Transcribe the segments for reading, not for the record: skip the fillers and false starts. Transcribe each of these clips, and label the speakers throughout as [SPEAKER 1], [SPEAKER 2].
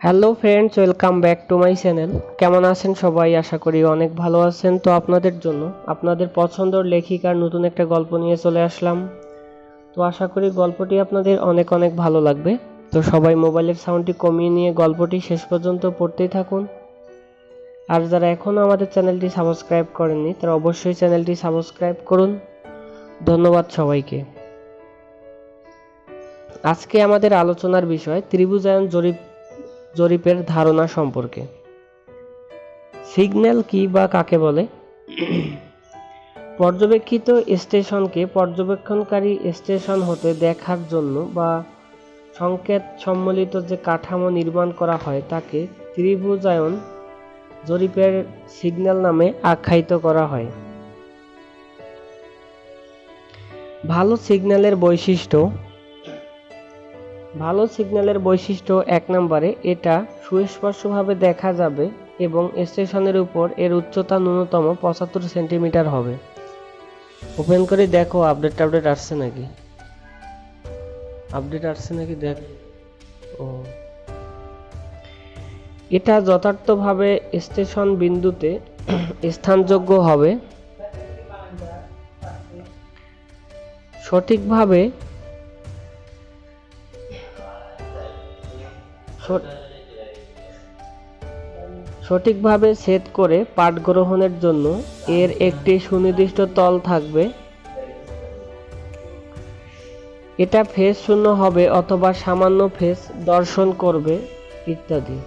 [SPEAKER 1] Hello friends, welcome back to my channel. কেমন আছেন সবাই? আশা করি অনেক ভালো আছেন। তো আপনাদের জন্য আপনাদের পছন্দের লেখিকার নতুন একটা গল্প নিয়ে চলে আসলাম। তো আশা করি গল্পটি আপনাদের অনেক অনেক ভালো লাগবে। তো সবাই মোবাইলের সাউন্ডটি কমিয়ে নিয়ে গল্পটি শেষ পর্যন্ত পড়তেই থাকুন। আর যারা এখনও আমাদের চ্যানেলটি সাবস্ক্রাইব করেননি তারা অবশ্যই চ্যানেলটি সাবস্ক্রাইব করুন। ধন্যবাদ সবাইকে। আজকে আমাদের আলোচনার বিষয় ত্রিভুজায়ন জরিপের ধারণা সম্পর্কে। সিগন্যাল কি বা কাকে বলে? পর্যবেক্ষিত স্টেশনকে পর্যবেক্ষণকারী স্টেশন হতে দেখার জন্য বা সংকেত সম্মিলিত যে কাঠামো নির্মাণ করা হয় তাকে ত্রিভুজায়ন জরিপের সিগন্যাল নামে আখ্যায়িত করা হয়। ভালো সিগন্যালের বৈশিষ্ট্য 1 নম্বরে এটা সুস্পষ্টভাবে দেখা যাবে এবং স্টেশনের উপর এর উচ্চতা ন্যূনতম 75 সেন্টিমিটার হবে। ওপেন করে দেখো আপডেট আসছে নাকি দেখ। ও, এটা যথার্থভাবে স্টেশন বিন্দুতে স্থানযোগ্য হবে। সঠিকভাবে সেট করে পাঠ গ্রহণের জন্য এর একটি সুনির্দিষ্ট তল থাকবে। এটা ফেজ শূন্য হবে অথবা সামান্য ফেজ দর্শন করবে ইত্যাদি।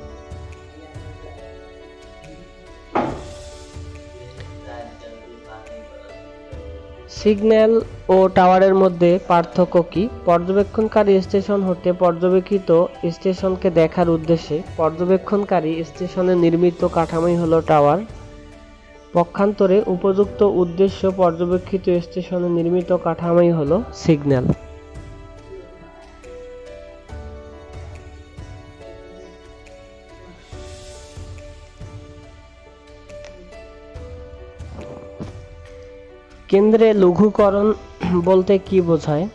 [SPEAKER 1] সিগন্যাল ও টাওয়ারের মধ্যে পার্থক্য কি? পর্যবেক্ষণকারী স্টেশন হতে পর্যবেক্ষিত স্টেশনকে দেখার উদ্দেশ্যে পর্যবেক্ষণকারী স্টেশনে নির্মিত কাঠামোই হলো টাওয়ার। পক্ষান্তরে উপযুক্ত উদ্দেশ্য পর্যবেক্ষিত স্টেশনে নির্মিত কাঠামোই হলো সিগন্যাল। কেন্দ্রে লঘুকরণ বলতে কি বোঝায়?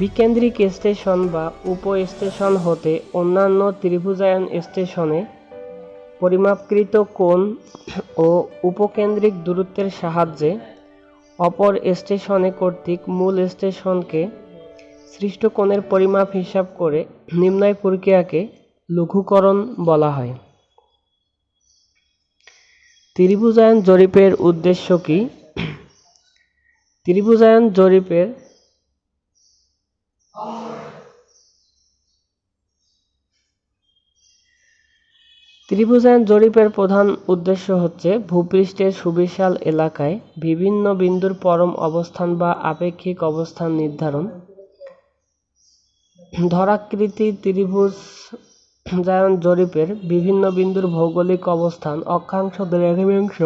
[SPEAKER 1] বিকেন্দ্রিক স্টেশন বা উপ স্টেশন হতে অন্যান্য ত্রিভুজায়ন স্টেশনে পরিমাপকৃত কোণ ও উপকেন্দ্রিক দূরত্বের সাহায্যে অপর স্টেশনে কর্তৃক মূল স্টেশনকে সৃষ্ট কোণের পরিমাপ হিসাব করে নির্ণয় প্রক্রিয়াকে লঘুকরণ বলা হয়। ত্রিভুজায়ন জরিপের উদ্দেশ্য কি? ত্রিভুজায়ন জরিপের প্রধান উদ্দেশ্য হচ্ছে ভূপৃষ্ঠের সুবিশাল এলাকায় বিভিন্ন বিন্দুর পরম অবস্থান বা আপেক্ষিক অবস্থান নির্ধারণ। ধরাকৃতি ত্রিভুজায়ন জরিপের বিভিন্ন বিন্দুর ভৌগোলিক অবস্থান অক্ষাংশ, দ্রাঘিমাংশ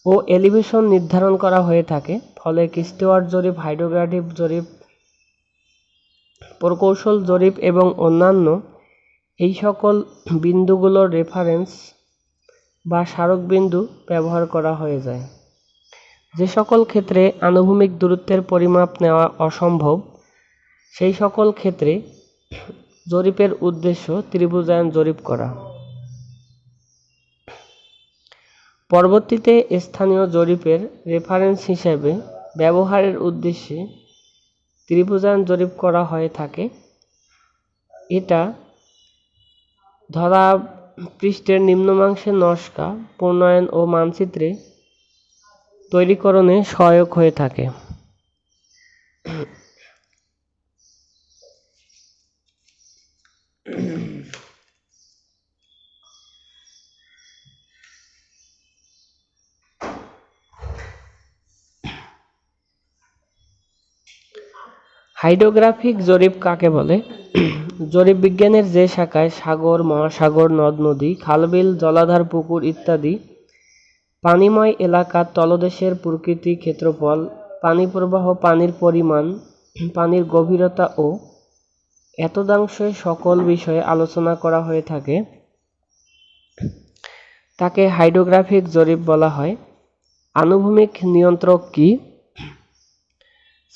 [SPEAKER 1] ও এলিভেশন নির্ধারণ করা হয়ে থাকে। ফলে স্টুয়ার্ট জরিপ, হাইড্রোগ্রাফিক জরিপ, প্রকৌশল জরিপ এবং অন্যান্য এই সকল বিন্দুগুলোর রেফারেন্স বা স্মারক বিন্দু ব্যবহার করা হয়ে যায়। যে সকল ক্ষেত্রে আনুভূমিক দূরত্বের পরিমাপ নেওয়া অসম্ভব সেই সকল ক্ষেত্রে জরিপের উদ্দেশ্য ত্রিভুজায়ন জরিপ করা। পরবর্তীতে স্থানীয় জরিপের রেফারেন্স হিসেবে ব্যবহারের উদ্দেশ্যে ত্রিভুজায়ন জরিপ করা হয়ে থাকে। এটা ধরা পৃষ্ঠের নিম্নমাংশের নকশা প্রণয়ন ও মানচিত্রে তৈরিকরণে সহায়ক হয়ে থাকে। হাইড্রোগ্রাফিক জরিপ কাকে বলে? জরিপ বিজ্ঞানের যে শাখায় সাগর, মহাসাগর, নদ-নদী, খাল-বিল, জলাধার, পুকুর ইত্যাদি পানিময় এলাকার তলদেশের প্রকৃতি, ক্ষেত্রফল, পানি প্রবাহ, পানির পরিমাণ, পানির গভীরতা ও এতদাংশে সকল বিষয়ে আলোচনা করা হয়ে থাকে তাকে হাইড্রোগ্রাফিক জরিপ বলা হয়। আনুভূমিক নিয়ন্ত্রক কি?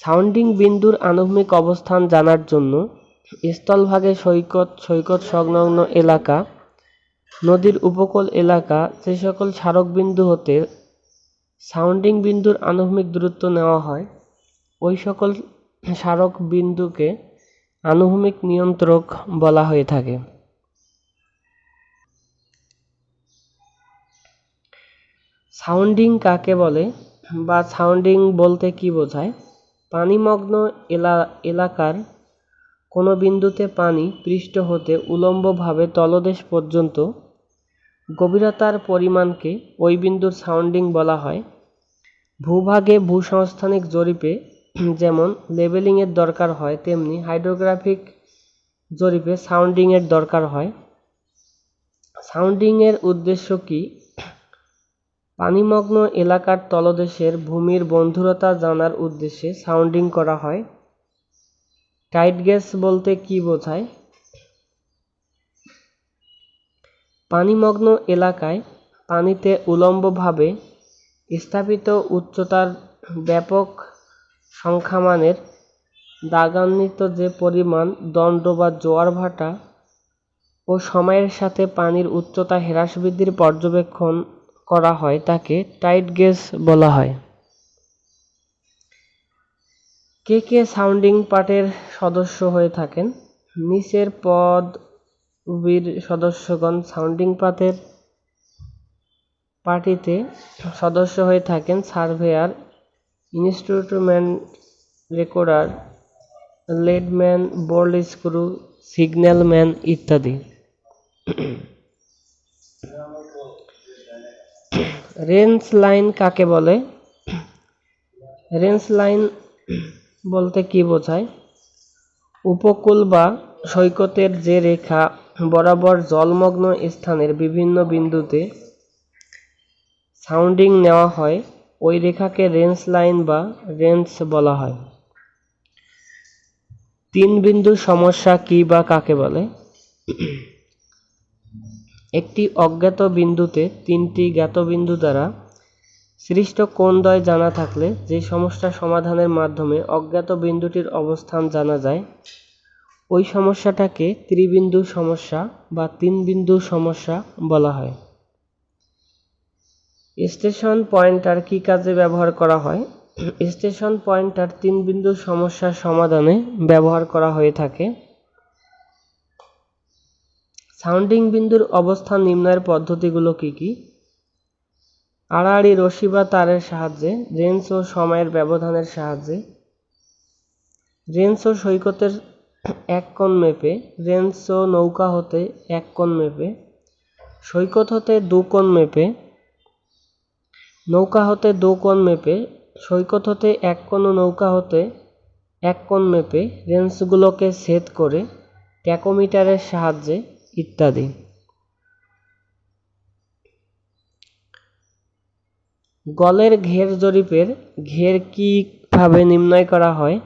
[SPEAKER 1] সাউন্ডিং বিন্দুর আনুভূমিক অবস্থান জানার জন্য স্থলভাগে সৈকত, সৈকত সংলগ্ন এলাকা, নদীর উপকূল এলাকা যে সকল স্মারক বিন্দু হতে সাউন্ডিং বিন্দুর আনুভূমিক দূরত্ব নেওয়া হয়, ওই সকল স্মারক বিন্দুকে আনুভূমিক নিয়ন্ত্রক বলা হয়ে থাকে। সাউন্ডিং কাকে বলে বা সাউন্ডিং বলতে কি বোঝায়? পানিমগ্ন এলাকার কোনো বিন্দুতে পানি পৃষ্ঠ হতে উল্লম্বভাবে তলদেশ পর্যন্ত গভীরতার পরিমাণকে ওই বিন্দুর সাউন্ডিং বলা হয়। ভূভাগে ভূসংস্থানিক জরিপে যেমন লেবেলিংয়ের দরকার হয়, তেমনি হাইড্রোগ্রাফিক জরিপে সাউন্ডিংয়ের দরকার হয়। সাউন্ডিংয়ের উদ্দেশ্য কি? পানিমগ্ন এলাকার তলদেশের ভূমির বন্ধুরতা জানার উদ্দেশ্যে সাউন্ডিং করা হয়। টাইড গেজ বলতে কি বোঝায়? পানিমগ্ন এলাকায় পানিতে উল্লম্বভাবে স্থাপিত উচ্চতার ব্যাপক সংখ্যামানের দাগান্বিত যে পরিমাণ দণ্ড বা জোয়ার ভাটা ও সময়ের সাথে পানির উচ্চতা হ্রাস বৃদ্ধির পর্যবেক্ষণ করা হয় তাকে টাইড গেজ বলা হয়। কে কে সাউন্ডিং পার্টের সদস্য হয়ে থাকেন? নিচের পদবীর সদস্যগণ সাউন্ডিং পার্টিতে সদস্য হয়ে থাকেন: surveyor, instrument recorder, leadman, bolt screw, signalman ইত্যাদি। রেঞ্জ লাইন কাকে বলে? রেঞ্জ লাইন বলতে কি বোঝায়? উপকূল বা সৈকতের যে রেখা বরাবর জলমগ্ন স্থানের বিভিন্ন বিন্দুতে সাউন্ডিং নেওয়া হয়, ওই রেখাকে রেঞ্জ লাইন বা রেঞ্জ বলা হয়। তিন বিন্দু সমস্যা কি বা কাকে বলে? একটি অজ্ঞাত বিন্দুতে তিনটি জ্ঞাত বিন্দু দ্বারা সৃষ্ট কোণদ্বয় জানা থাকলে যে সমস্যা সমাধানের মাধ্যমে অজ্ঞাত বিন্দুটির অবস্থান জানা যায়, ওই সমস্যাটাকে ত্রিবিন্দু সমস্যা বা তিন বিন্দু সমস্যা বলা হয়। স্টেশন পয়েন্টার কি কাজে ব্যবহার করা হয়? স্টেশন পয়েন্টার তিন বিন্দু সমস্যার সমাধানে ব্যবহার করা হয়ে থাকে। সাউন্ডিং বিন্দুর অবস্থান নির্ণয়ের পদ্ধতিগুলো কি কি? আড়াআড়ি রশি বা তারের সাহায্যে, রেঞ্জ ও সময়ের ব্যবধানের সাহায্যে, রেঞ্জ ও সৈকতের এক কোণ মেপে, রেঞ্জ ও নৌকা হতে এক কোণ মেপে, সৈকত হতে দু কোণ মেপে, নৌকা হতে দু কোণ মেপে, সৈকত হতে এক কোণ ও নৌকা হতে এক কোণ মেপে রেঞ্জগুলোকে ছেদ করে ট্যাকোমিটারের সাহায্যে ইত্যাদি। গলের ঘের জরিপের ঘের কিভাবে নির্ণয় করা হয়?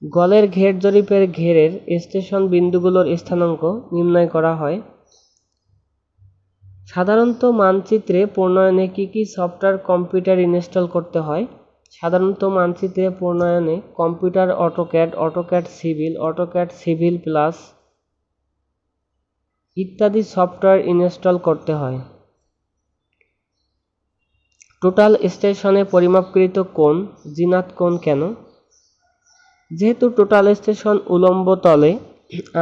[SPEAKER 1] গলের ঘের জরিপের ঘেরের স্টেশন বিন্দুগুলোর স্থানাঙ্ক নির্ণয় করা হয়। সাধারণত মানচিত্রে প্রণয়নে কি কি সফটওয়্যার কম্পিউটার ইনস্টল করতে হয়? সাধারণত মানচিত্রে প্রণয়নে computer, AutoCAD civil, AutoCAD civil plus ইত্যাদি সফটওয়্যার ইনস্টল করতে হয়। টোটাল স্টেশনে পরিমাপকৃত কোণ জিনাত কোণ কেন? যেহেতু টোটাল স্টেশন উল্লম্ব তলে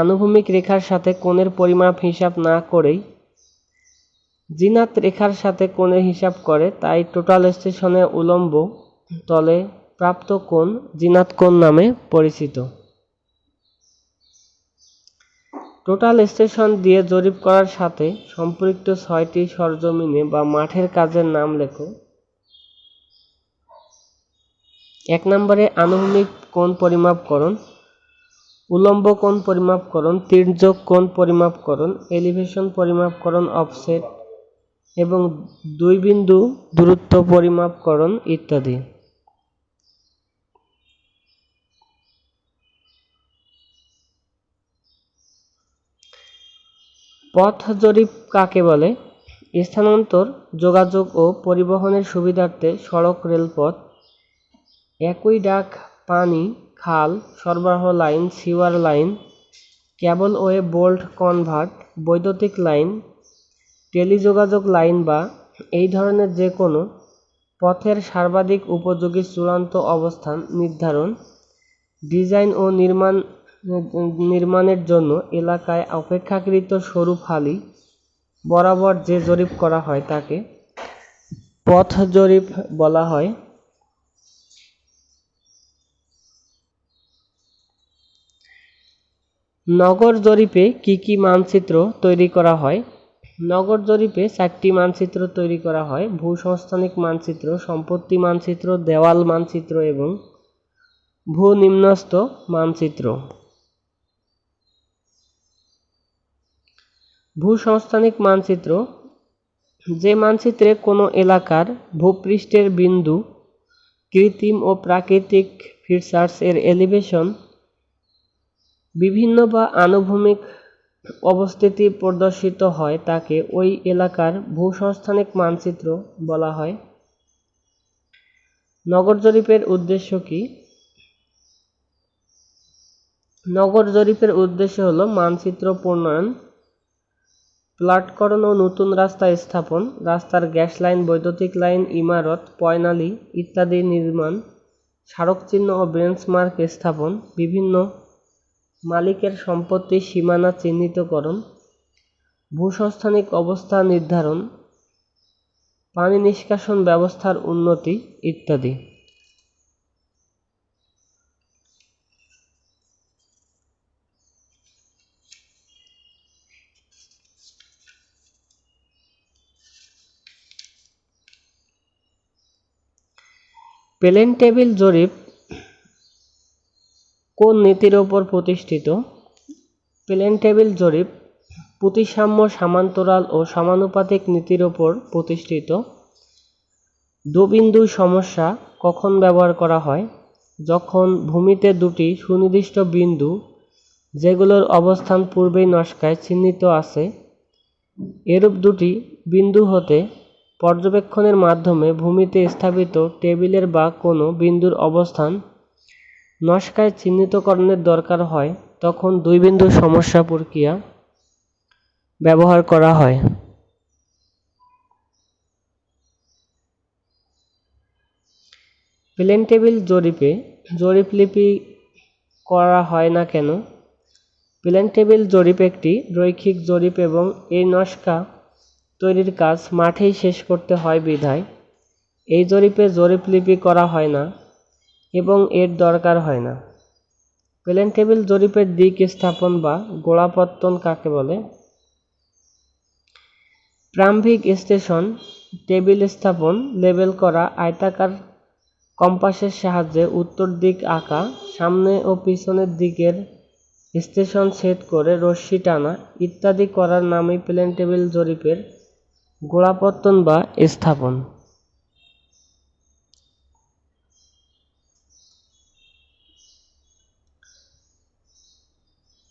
[SPEAKER 1] আনুভূমিক রেখার সাথে কোণের পরিমাপ হিসাব না করেই জিনাত রেখার সাথে কোণের হিসাব করে, তাই টোটাল স্টেশনে উল্লম্ব তলে প্রাপ্ত কোণ জিনাত কোণ নামে পরিচিত। টোটাল স্টেশন দিয়ে জরিপ করার সাথে সম্পৃক্ত 6টি সরজমিনে বা মাঠের কাজের নাম লেখো। 1 নম্বরে আনুভূমিক কোণ পরিমাপকরণ, উল্লম্ব কোণ পরিমাপকরণ, তির্যক কোণ পরিমাপকরণ, এলিভেশন পরিমাপকরণ, অফসেট এবং দুই বিন্দু দূরত্ব পরিমাপকরণ ইত্যাদি। পথ জরিপ কাকে বলে? স্থানান্তর, যোগাযোগ ও পরিবহনের সুবিধার্থে সড়ক, রেলপথ, একই ডাক পানি, খাল, সরবরাহ লাইন, সিওয়ার লাইন, কেবলওয়ে, বোল্ট কনভার্ট, বৈদ্যুতিক লাইন, টেলিযোগাযোগ লাইন বা এই ধরনের যে কোনো পথের সর্বাধিক উপযোগী চূড়ান্ত অবস্থান নির্ধারণ, ডিজাইন ও নির্মাণের জন্য এলাকায় অপেক্ষাকৃত সরু ফালি বরাবর যে জরিপ করা হয় তাকে পথ জরিপ বলা হয়। নগর জরিপে কি কি মানচিত্র তৈরি করা হয়? নগর জরিপে 4টি মানচিত্র তৈরি করা হয়: ভূসংস্থানিক মানচিত্র, সম্পত্তি মানচিত্র, দেওয়াল মানচিত্র এবং ভূনিম্নস্থ মানচিত্র। ভূসংস্থানিক মানচিত্র যে মানচিত্রে কোনো এলাকার ভূপৃষ্ঠের বিন্দু, কৃত্রিম ও প্রাকৃতিক ফিচার্স এর এলিভেশন, বিভিন্ন বা আনুভূমিক অবস্থিতি প্রদর্শিত হয় তাকে ওই এলাকার ভূসংস্থানিক মানচিত্র বলা হয়। নগর জরিপের উদ্দেশ্য কি? নগর জরিপের উদ্দেশ্য হলো মানচিত্র প্রণয়ন, প্লটকরণ ও নতুন রাস্তা স্থাপন, রাস্তার গ্যাস লাইন, বৈদ্যুতিক লাইন, ইমারত, পয়নালি ইত্যাদি নির্মাণ, স্মারকচিহ্ন ও বেঞ্চমার্ক স্থাপন, বিভিন্ন মালিকের সম্পত্তির সীমানা চিহ্নিতকরণ, ভূসংস্থানিক অবস্থা নির্ধারণ, পানি নিষ্কাশন ব্যবস্থার উন্নতি ইত্যাদি। প্লেন টেবিল জরিপ কোন নীতির ওপর প্রতিষ্ঠিত? প্লেন টেবিল জরিপ প্রতিসাম্য, সমান্তরাল ও সমানুপাতিক নীতির ওপর প্রতিষ্ঠিত। দুবিন্দু সমস্যা কখন ব্যবহার করা হয়? যখন ভূমিতে দুটি সুনির্দিষ্ট বিন্দু যেগুলোর অবস্থান পূর্বেই নকশায় চিহ্নিত আছে, এরূপ দুটি বিন্দু হতে পর্যবেক্ষণের মাধ্যমে ভূমিতে স্থাপিত টেবিলের বা কোনো বিন্দুর অবস্থান নকশায় চিহ্নিতকরণের দরকার হয়, তখন দুই বিন্দু সমস্যা প্রক্রিয়া ব্যবহার করা হয়। প্লেন টেবিল জরিপে জরিপলিপি করা হয় না কেন? প্লেন টেবিল জরিপ একটি রৈখিক জরিপ এবং এই নকশা তৈরির কাজ মাঠেই শেষ করতে হয় বিধায় এই জরিপে জরিপলিপি করা হয় না এবং এর দরকার হয় না। প্লেন টেবিল জরিপের দিক স্থাপন বা গোড়াপত্তন কাকে বলে? প্রারম্ভিক স্টেশন টেবিল স্থাপন, লেবেল করা, আয়তাকার কম্পাসের সাহায্যে উত্তর দিক আঁকা, সামনে ও পিছনের দিকের স্টেশন সেট করে রশ্মি টানা ইত্যাদি করার নামই প্লেন টেবিল জরিপের গোড়াপত্তন বা স্থাপন।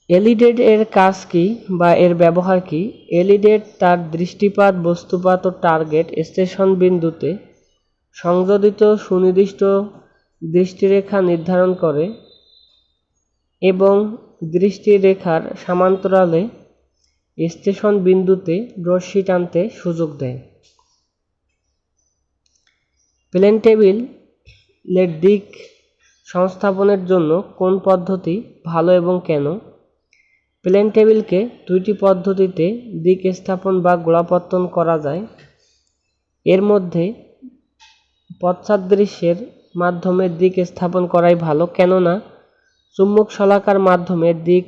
[SPEAKER 1] এলইডি এর কাজ কি বা এর ব্যবহার কি? এলইডি তার দৃষ্টিপাত, বস্তুপাত ও টার্গেট স্টেশন বিন্দুতে সংযোজিত সুনির্দিষ্ট দৃষ্টিরেখা নির্ধারণ করে এবং দৃষ্টিরেখার সমান্তরালে স্টেশন বিন্দুতে রশ্মি টানতে সুযোগ দেয়। প্লেন টেবিলের দিক সংস্থাপনের জন্য কোন পদ্ধতি ভালো এবং কেন? প্লেন টেবিলকে দুইটি পদ্ধতিতে দিক স্থাপন বা গোড়াপত্তন করা যায়। এর মধ্যে পশ্চাদৃশ্যের মাধ্যমে দিক স্থাপন করাই ভালো, কেননা চুম্বক শলাকার মাধ্যমে দিক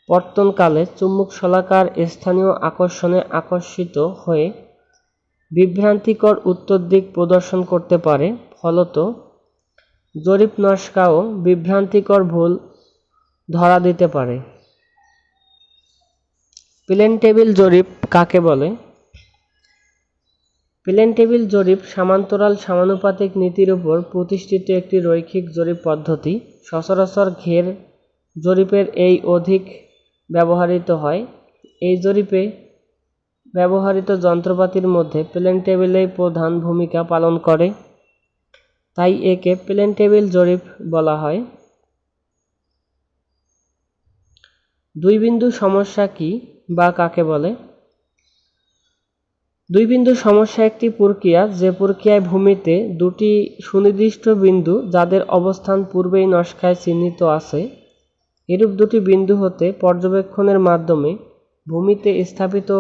[SPEAKER 1] পত্তনকালে চুম্বক শলাকার স্থানীয় আকর্ষণে আকর্ষিত হয়ে বিভ্রান্তিকর উত্তর দিক প্রদর্শন করতে পারে, ফলত জরিপ নকশাও বিভ্রান্তিকর ভুল ধরা দিতে পারে। প্লেন টেবিল জরিপ কাকে বলে? প্লেন টেবিল জরিপ সমান্তরাল সমানুপাতিক নীতির উপর প্রতিষ্ঠিত একটি রৈখিক জরিপ পদ্ধতি। সচরাচর ঘের জরিপের এই অধিক ব্যবহৃত হয়। এই জরিপে ব্যবহৃত যন্ত্রপাতির মধ্যে প্লেন টেবিলই প্রধান ভূমিকা পালন করে। তাই একে প্লেন টেবিল জরিপ বলা হয়। দুই বিন্দু সমস্যা কি বা কাকে বলে? দুই বিন্দু সমস্যা একটি প্রক্রিয়া যে প্রক্রিয়ায় ভূমিতে দুটি সুনির্দিষ্ট বিন্দু যাদের অবস্থান পূর্বেই নকশায় চিহ্নিত আছে, এরূপ দুটি বিন্দু হতে পর্যবেক্ষণের মাধ্যমে ভূমিতে স্থাপিত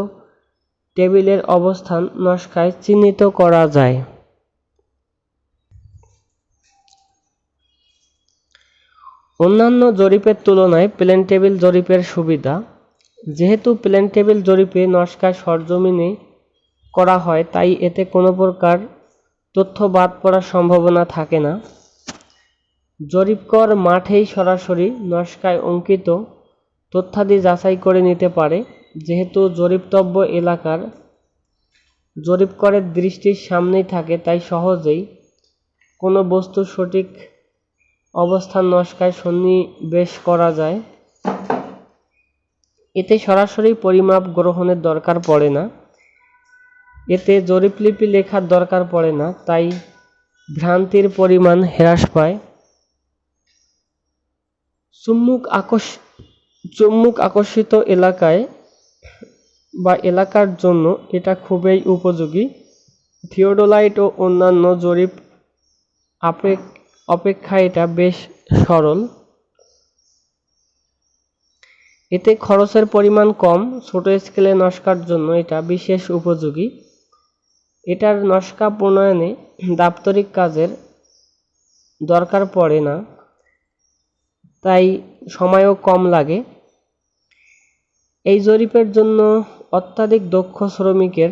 [SPEAKER 1] টেবিলের অবস্থান নকশায় চিহ্নিত করা যায়। অন্যান্য জরিপের তুলনায় প্লেন টেবিল জরিপের সুবিধা: যেহেতু প্লেন টেবিল জরিপে নকশা সরজমিনে করা হয় তাই এতে কোনো প্রকার তথ্য বাদ পড়ার সম্ভাবনা থাকে না। জরিপকর মাঠেই সরাসরি নকশায় অঙ্কিত তথ্যাদি যাচাই করে নিতে পারে। যেহেতু জরিপতব্য এলাকার জরিপকরের দৃষ্টির সামনেই থাকে তাই সহজেই কোনো বস্তুর সঠিক অবস্থান নকশায় সন্নিবেশ করা যায়। এতে সরাসরি পরিমাপ গ্রহণের দরকার পড়ে না, এতে জরিপলিপি লেখার দরকার পড়ে না, তাই ভ্রান্তির পরিমাণ হ্রাস পায়। চুম্বক আকর্ষিত এলাকায় বা এলাকার জন্য এটা খুবই উপযোগী। থিওডোলাইট ও অন্যান্য জরিপ অপেক্ষা এটা বেশ সরল। এতে খরচের পরিমাণ কম, ছোট স্কেলে নকশার জন্য এটা বিশেষ উপযোগী। এটার নকশা প্রণয়নে দাপ্তরিক কাজের দরকার পড়ে না, তাই সময়ও কম লাগে। এই জরিপের জন্য অত্যাধিক দক্ষ শ্রমিকের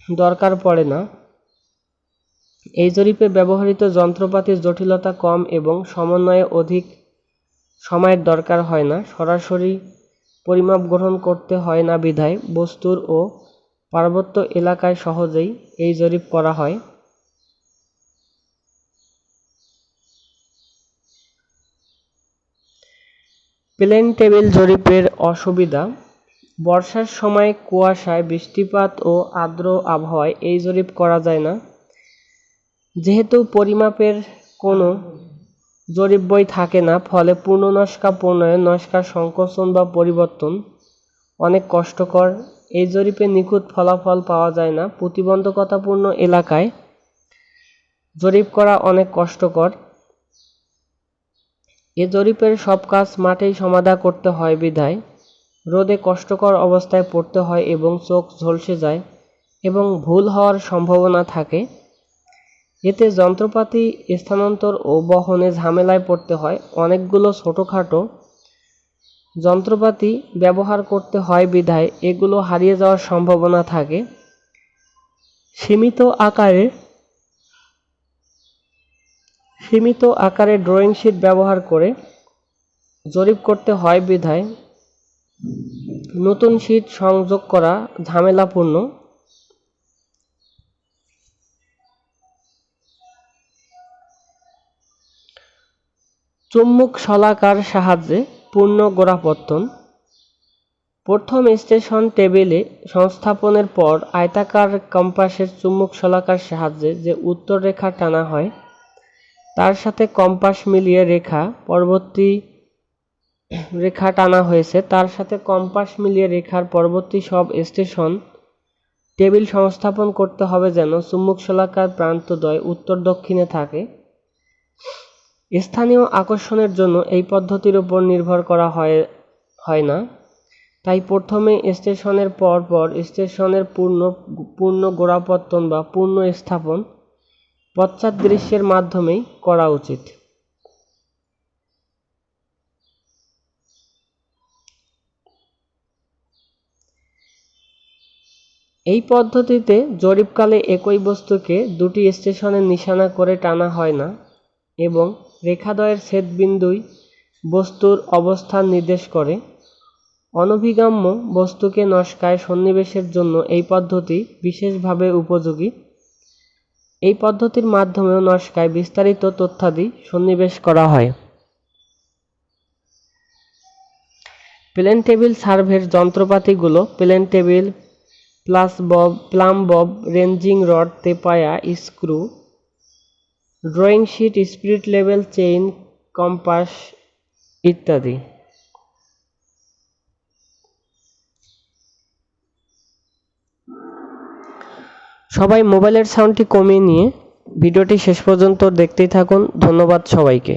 [SPEAKER 1] দরকার পড়ে না। এই জরিপে ব্যবহৃত যন্ত্রপাতির জটিলতা কম এবং সমন্বয়ে অধিক সময়ের দরকার হয় না। সরাসরি পরিমাপ গ্রহণ করতে হয় না বিধায় বস্তুর ও পার্বত্য এলাকায় সহজেই এই জরিপ করা হয়। প্লেন টেবিল জরিপের অসুবিধা: বর্ষার সময় কুয়াশায়, বৃষ্টিপাত ও আর্দ্র আবহাওয়ায় এই জরিপ করা যায় না। যেহেতু পরিমাপের কোনো জরিপ বই থাকে না, ফলে পূর্ণ নকশা প্রণয়ন, নকশার সংকোচন বা পরিবর্তন অনেক কষ্টকর। এই জরিপে নিখুঁত ফলাফল পাওয়া যায় না। প্রতিবন্ধকতাপূর্ণ এলাকায় জরিপ করা অনেক কষ্টকর। এ জরিপের সব কাজ মাঠেই সমাধা করতে হয় বিধায় রোদে কষ্টকর অবস্থায় পড়তে হয় এবং চোখ ঝলসে যায় এবং ভুল হওয়ার সম্ভাবনা থাকে। এতে যন্ত্রপাতি স্থানান্তর ও বহনে ঝামেলায় পড়তে হয়। অনেকগুলো ছোটোখাটো যন্ত্রপাতি ব্যবহার করতে হয় বিধায় এগুলো হারিয়ে যাওয়ার সম্ভাবনা থাকে। সীমিত আকারে ড্রয়িং শিট ব্যবহার করে জরিপ করতে হয় বিধায় নতুন শিট সংযোগ করা ঝামেলাপূর্ণ। চুম্বক শলাকার সাহায্যে পূর্ণ গোড়াপত্তন: প্রথম স্টেশন টেবিলে সংস্থাপনের পর আয়তাকার কম্পাসের চুম্বক শলাকার সাহায্যে যে উত্তর রেখা টানা হয় তার সাথে কম্পাস মিলিয়ে রেখার পরবর্তী সব স্টেশন টেবিল সংস্থাপন করতে হবে যেন চুম্বক শলাকার প্রান্তদ্বয় উত্তর দক্ষিণে থাকে। স্থানীয় আকর্ষণের জন্য এই পদ্ধতির উপর নির্ভর করা হয় না, তাই প্রথমে স্টেশনের পর স্টেশনের পূর্ণ গোড়াপত্তন বা পূর্ণ স্থাপন পশ্চাৎ দৃশ্যের মাধ্যমেই করা উচিত। এই পদ্ধতিতে জরিপকালে একই বস্তুকে দুটি স্টেশনে নিশানা করে টানা হয় না এবং রেখাদ্বয়ের ছেদবিন্দুই বস্তুর অবস্থান নির্দেশ করে। অনভিগম্য বস্তুকে নকশায় সন্নিবেশের জন্য এই পদ্ধতি বিশেষভাবে উপযোগী। এই পদ্ধতির মাধ্যমেও নকশায় বিস্তারিত তথ্যাদি সন্নিবেশ করা হয়। প্লেন টেবিল সার্ভের যন্ত্রপাতিগুলো plane table, plumb bob, ranging rod, তেপায়া, screw, drawing sheet, spirit level, chain, compass ইত্যাদি। সবাই মোবাইলের সাউন্ডটি কমিয়ে নিয়ে ভিডিওটি শেষ পর্যন্ত দেখতেই থাকুন। ধন্যবাদ সবাইকে।